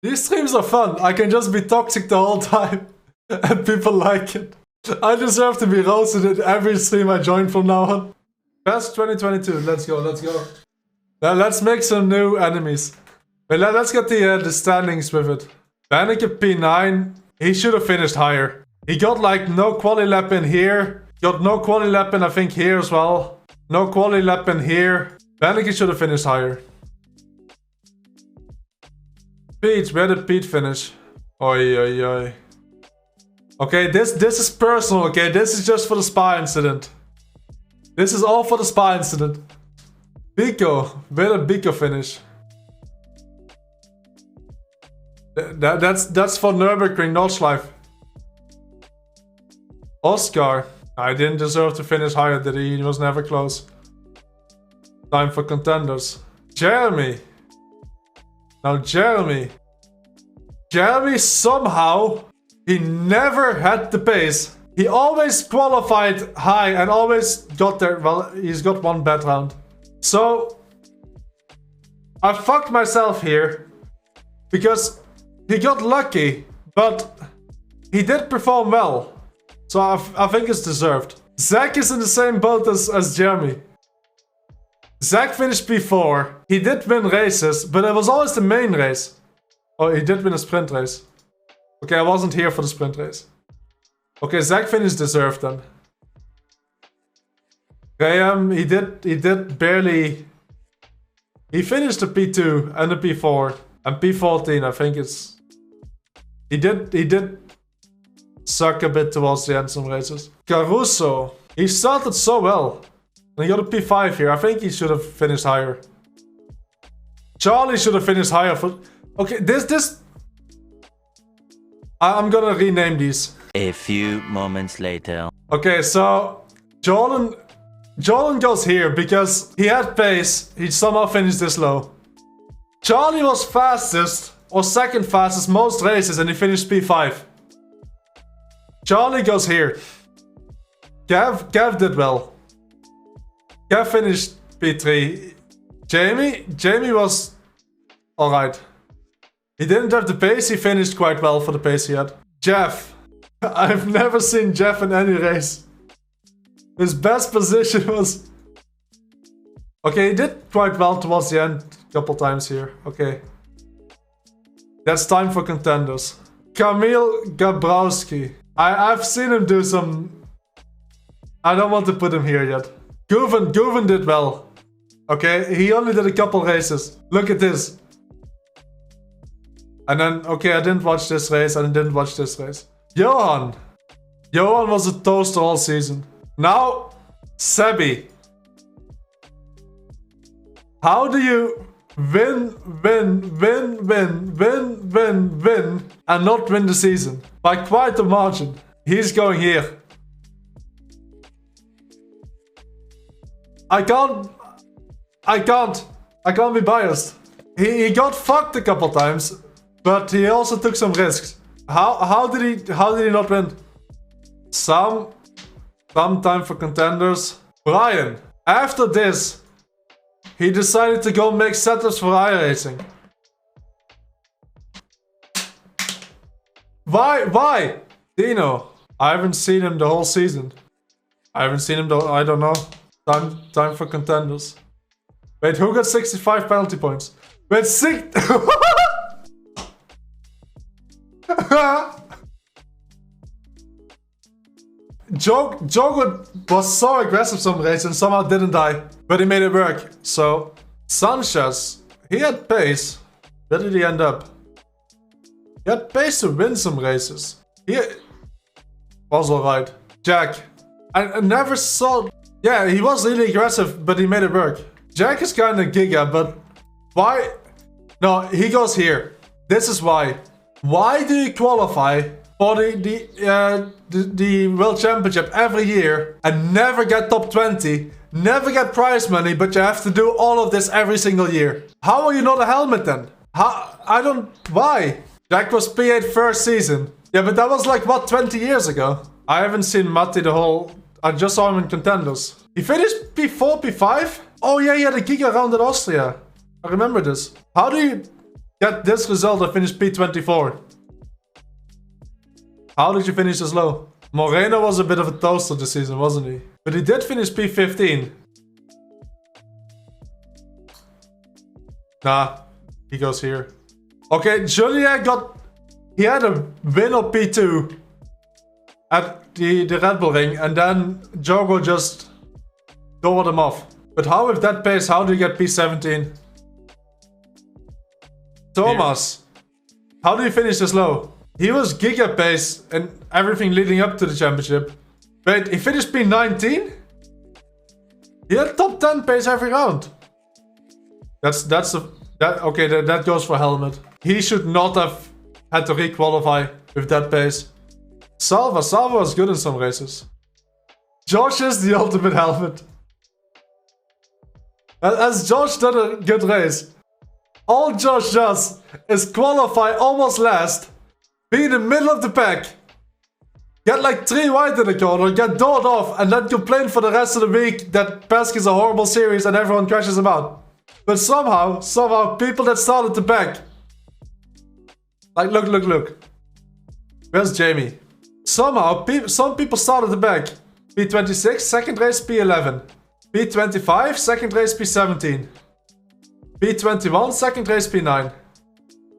These streams are fun. I can just be toxic the whole time. And people like it. I deserve to be roasted in every stream I join from now on. Pesc 2022. Let's go, let's go. Now let's make some new enemies. But let's get the standings with it. Panic at P9. He should have finished higher. He got like no quality lap in here. Got no quality lap in I think here as well. No quality lap in here. Panic should have finished higher. Pete, where did Pete finish? Oi, oi, oi. Okay, this is personal, okay? This is just for the spa incident. This is all for the spa incident. Biko, where did Biko finish? That's for Nürburgring, Nordschleife. Oscar. I didn't deserve to finish higher, did he? He was never close. Time for contenders. Jeremy. Now Jeremy somehow, he never had the pace. He always qualified high and always got there. Well, he's got one bad round. So, I fucked myself here. Because he got lucky, but he did perform well. So I think it's deserved. Zach is in the same boat as Jeremy. Zach finished P4. He did win races, but it was always the main race. Oh, he did win a sprint race. Okay, I wasn't here for the sprint race. Okay, Zach finished deserved then. Graham, he did barely... He finished the P2 and the P4. And P14, I think it's... He did suck a bit towards the end some races. Caruso, he started so well. And he got a P5 here. I think he should have finished higher. Charlie should have finished higher for... Okay, I'm gonna rename these. A few moments later. Okay, so... Jordan goes here because he had pace. He somehow finished this low. Charlie was fastest, or second fastest most races, and he finished P5. Charlie goes here. Gav did well. Gav finished P3. Jamie was alright. He didn't have the pace, he finished quite well for the pace he had. Jeff. I've never seen Jeff in any race. His best position was... Okay, he did quite well towards the end a couple times here. Okay. That's time for contenders. Kamil Gabrowski. I've seen him do some... I don't want to put him here yet. Guven did well. Okay, he only did a couple races. Look at this. And then, okay, I didn't watch this race and I didn't watch this race. Johan was a toaster all season. Now, Sebi. How do you win and not win the season? By quite a margin. He's going here. I can't be biased. He got fucked a couple times, but he also took some risks. How did he not win? Some time for contenders. Brian, after this, he decided to go make setups for Iracing. Why? Dino, I haven't seen him the whole season. I don't know. Time for contenders. Wait, who got 65 penalty points? Wait, 6... Joe was so aggressive some race and somehow didn't die. But he made it work. So, Sanchez, he had pace. Where did he end up? He had pace to win some races. He was alright. Jack, I never saw... Yeah, he was really aggressive, but he made it work. Jack is kinda giga, but why? No, he goes here. This is why. Why do you qualify for the World Championship every year and never get top 20, never get prize money, but you have to do all of this every single year? How are you not a helmet then? Why? Jack was P8 first season. Yeah, but that was like, what, 20 years ago? I haven't seen Matti the whole... I just saw him in contenders. He finished P4, P5? Oh yeah, he had a giga round in Austria. I remember this. How do you... get this result and finish P24? How did you finish this low? Moreno was a bit of a toaster this season, wasn't he? But he did finish P15. Nah, he goes here. Okay, Julia he had a win of P2 at the Red Bull ring, and then Jogo just covered him off. But how with that pace, how do you get P17? Thomas, how do you finish this low? He was giga pace and everything leading up to the championship. Wait, he finished P19? He had top 10 pace every round. That goes for helmet. He should not have had to re-qualify with that pace. Salva was good in some races. Josh is the ultimate helmet. As Josh did a good race, all Josh does is qualify almost last, be in the middle of the pack, get like 3 wide in the corner, get doored off, and then complain for the rest of the week that Pesc is a horrible series and everyone crashes him out. But somehow, people that started the pack, like look. Where's Jamie? Somehow, some people started the back. P26, second race P11. P25, second race P17. P21, second race P9.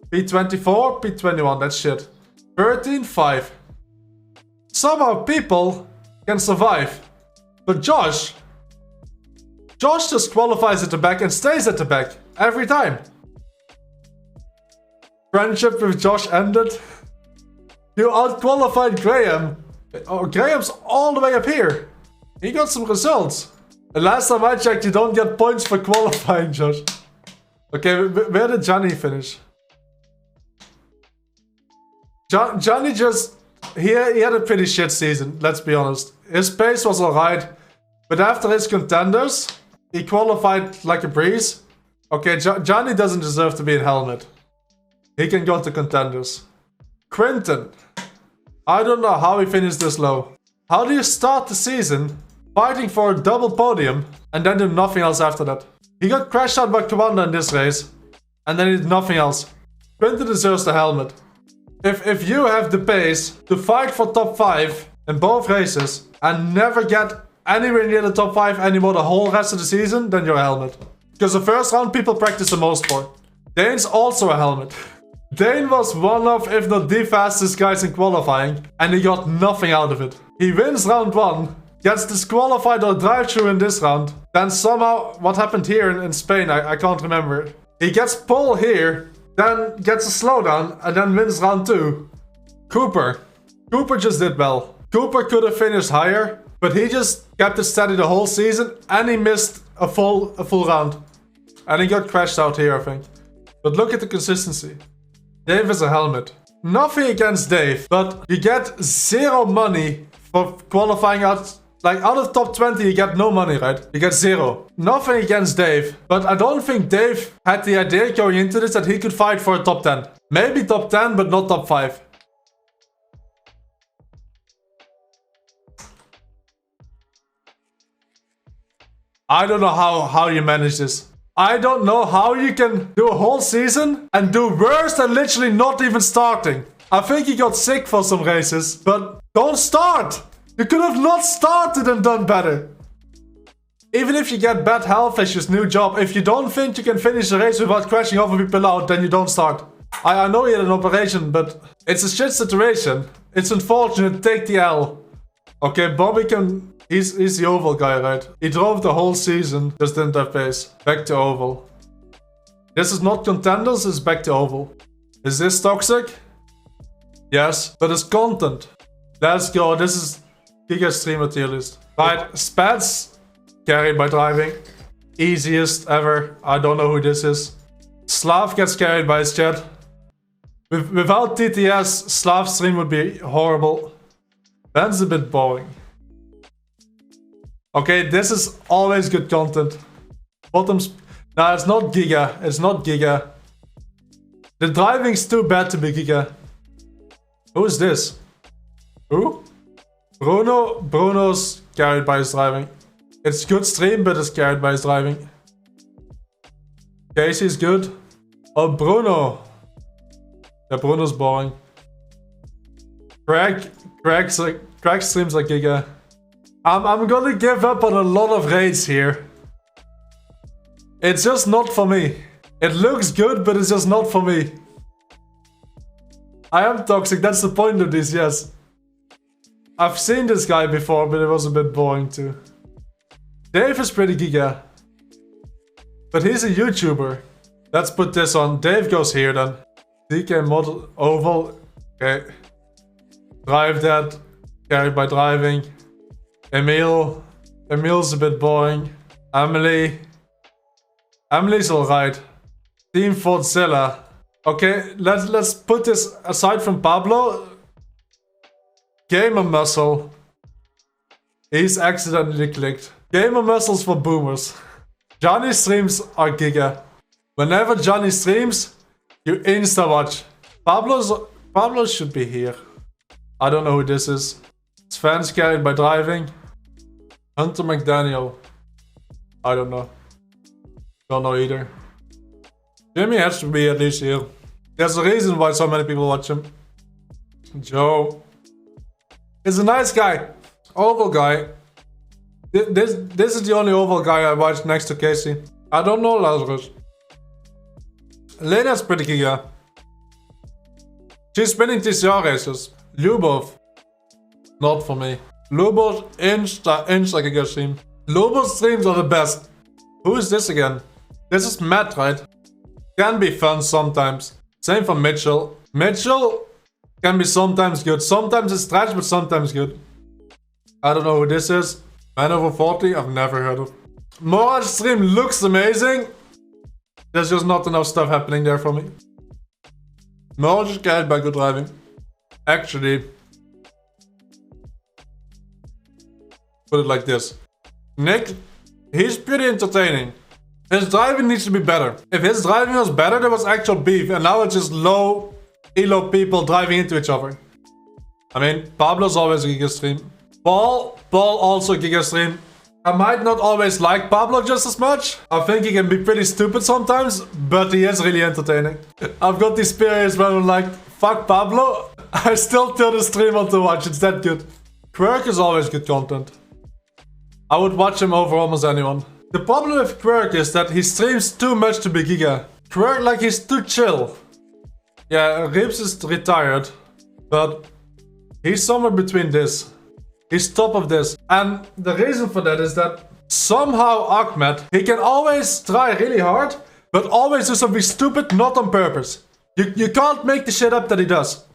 P24, P21, that's shit. 13, 5. Somehow people can survive. But Josh just qualifies at the back and stays at the back. Every time. Friendship with Josh ended. You outqualified Graham. Oh, Graham's all the way up here. He got some results. And last time I checked, you don't get points for qualifying, Josh. Okay, where did Johnny finish? Johnny just... He had a pretty shit season, let's be honest. His pace was alright. But after his contenders, he qualified like a breeze. Okay, Johnny doesn't deserve to be in helmet. He can go to contenders. Quinton. I don't know how he finished this low. How do you start the season fighting for a double podium and then do nothing else after that? He got crashed out by Commander in this race and then he did nothing else. Quinton deserves the helmet. If you have the pace to fight for top 5 in both races and never get anywhere near the top 5 anymore the whole rest of the season, then you're a helmet. Because the first round people practice the most for. Dane's also a helmet. Dane was one of, if not the fastest guys in qualifying, and he got nothing out of it. He wins round 1, gets disqualified or drive-through in this round, then somehow, what happened here in Spain, I can't remember. He gets pole here, then gets a slowdown, and then wins round 2. Cooper just did well. Cooper could have finished higher, but he just kept it steady the whole season, and he missed a full round. And he got crashed out here, I think. But look at the consistency. Dave is a helmet. Nothing against Dave, but you get 0 money for qualifying out. Like, out of top 20, you get no money, right? You get 0. Nothing against Dave, but I don't think Dave had the idea going into this that he could fight for a top 10. Maybe top 10, but not top 5. I don't know how you manage this. I don't know how you can do a whole season and do worse than literally not even starting. I think he got sick for some races, but don't start! You could have not started and done better. Even if you get bad health as your new job, if you don't think you can finish the race without crashing over people out, then you don't start. I know he had an operation, but it's a shit situation. It's unfortunate, take the L. Okay, Bobby can... He's the oval guy, right? He drove the whole season, just didn't have pace. Back to oval. This is not contenders, it's back to oval. Is this toxic? Yes, but it's content. Let's go, this is Giga Streamer tier list. Right, Spats, carried by driving. Easiest ever, I don't know who this is. Slav gets carried by his chat. Without TTS, Slav's stream would be horrible. Ben's a bit boring. Okay, this is always good content. Bottoms... Nah, it's not Giga. It's not Giga. The driving's too bad to be Giga. Who is this? Who? Bruno? Bruno's carried by his driving. It's good stream, but it's carried by his driving. Casey's good. Oh, Bruno. Yeah, Bruno's boring. Craig streams like Giga. I'm gonna give up on a lot of raids here. It's just not for me. It looks good, but it's just not for me. I am toxic, that's the point of this, yes. I've seen this guy before, but it was a bit boring too. Dave is pretty Giga. But he's a YouTuber. Let's put this on. Dave goes here then. DK model oval. Okay. Drive that. Carried by driving. Emil. Emil's a bit boring. Emily. Emily's alright. Team Fordzilla. Okay, let's put this aside from Pablo. Gamer Muscle. He's accidentally clicked. Gamer Muscles for boomers. Johnny streams are Giga. Whenever Johnny streams, you insta watch. Pablo should be here. I don't know who this is. Sven's carried by driving. Hunter McDaniel. I don't know. Don't know either. Jimmy has to be at least here. There's a reason why so many people watch him. Joe. He's a nice guy. Oval guy. This is the only oval guy I watched next to Casey. I don't know Lazarus. Lena's pretty Giga. She's spinning TCR races. Lubov. Not for me. Lubov insta Giga stream. Lubov's streams are the best. Who is this again? This is Matt, right? Can be fun sometimes. Same for Mitchell. Mitchell can be sometimes good. Sometimes it's trash, but sometimes good. I don't know who this is. Man over 40, I've never heard of. Moraj stream looks amazing. There's just not enough stuff happening there for me. Moraj is carried by good driving. Actually, put it like this. Nick, he's pretty entertaining. His driving needs to be better. If his driving was better, there was actual beef. And now it's just low elo people driving into each other. I mean, Pablo's always a Giga stream. Paul also Giga stream. I might not always like Pablo just as much. I think he can be pretty stupid sometimes, but he is really entertaining. I've got these periods where I'm like, fuck Pablo. I still turn the stream on to watch, it's that good. Quirk is always good content. I would watch him over almost anyone. The problem with Quirk is that he streams too much to be Giga. Quirk, like, he's too chill. Yeah, Rips is retired, but he's somewhere between this. He's top of this. And the reason for that is that somehow Ahmed, he can always try really hard, but always do something stupid, not on purpose. You can't make the shit up that he does.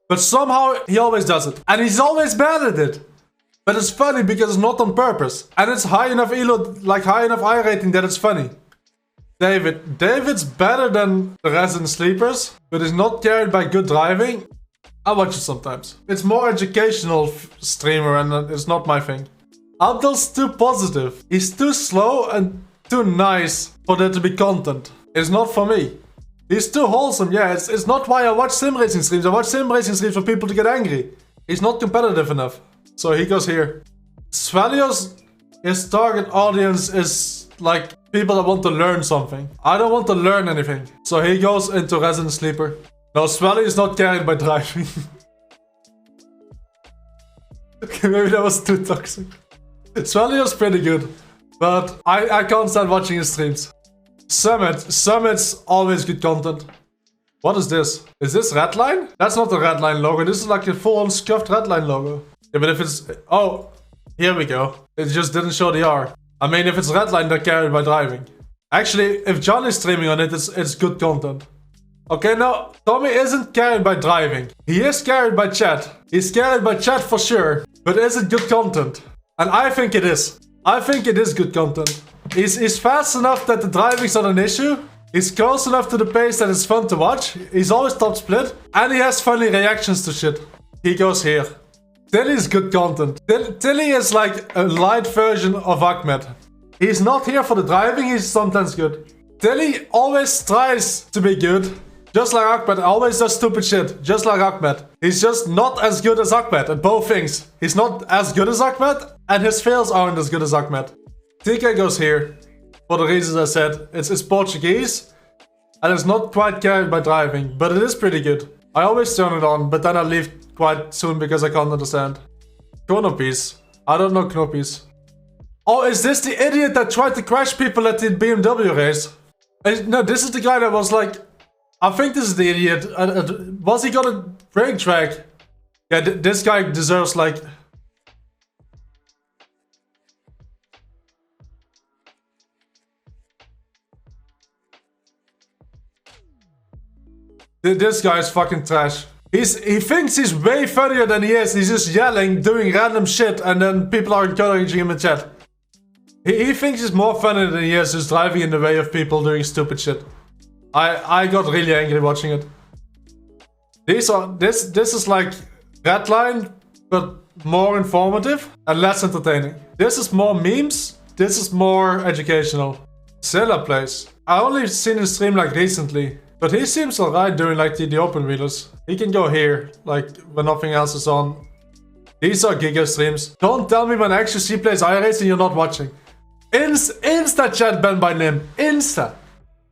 But somehow he always does it. And he's always bad at it. But it's funny because it's not on purpose. And it's high enough elo, like high enough eye rating that it's funny. David's better than the resident sleepers, but he's not carried by good driving. I watch it sometimes. It's more educational streamer and it's not my thing. Abdel's too positive. He's too slow and too nice for there to be content. It's not for me. He's too wholesome. Yeah, it's not why I watch sim racing streams. I watch sim racing streams for people to get angry. He's not competitive enough. So he goes here. Svelios, his target audience is like people that want to learn something. I don't want to learn anything. So he goes into Resident Sleeper. No, Swelly is not carried by driving. Okay, maybe that was too toxic. Swelly was pretty good. But I can't stand watching his streams. Summit's always good content. What is this? Is this Redline? That's not the Redline logo. This is like a full-on scuffed Redline logo. Yeah, but if it's... Oh, here we go. It just didn't show the R. I mean, if it's Redline, they're carried by driving. Actually, if John is streaming on it, it's good content. Okay, now, Tommy isn't carried by driving. He is carried by chat. He's carried by chat for sure. But is it good content? And I think it is. I think it is good content. He's fast enough that the driving's not an issue. He's close enough to the pace that it's fun to watch. He's always top split. And he has funny reactions to shit. He goes here. Tilly's good content. Tilly is like a light version of Ahmed. He's not here for the driving, he's sometimes good. Tilly always tries to be good. Just like Ahmed, always does stupid shit. Just like Ahmed. He's just not as good as Ahmed at both things. He's not as good as Ahmed, and his fails aren't as good as Ahmed. TK goes here. For the reasons I said. It's Portuguese. And it's not quite carried by driving, but it is pretty good. I always turn it on, but then I leave quite soon because I can't understand. Knoppies. I don't know Knoppies. Oh, is this the idiot that tried to crash people at the BMW race? No, this is the guy that was like... I think this is the idiot. Was he gonna break track? Yeah, this guy deserves like... This guy is fucking trash. He thinks he's way funnier than he is. He's just yelling, doing random shit, and then people are encouraging him in chat. He thinks he's more funny than he is, just driving in the way of people doing stupid shit. I got really angry watching it. This is like Redline, but more informative and less entertaining. This is more memes. This is more educational. Zilla plays. I only seen him stream like recently, but he seems alright doing like the open wheelers. He can go here, like when nothing else is on. These are Giga streams. Don't tell me when XQC plays Iracing you're not watching. Insta chat banned by Nim. Insta.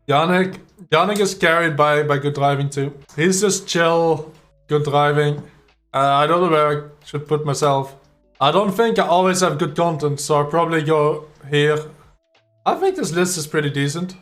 Yannick is carried by good driving too. He's just chill, good driving. I don't know where I should put myself. I don't think I always have good content, so I'll probably go here. I think this list is pretty decent.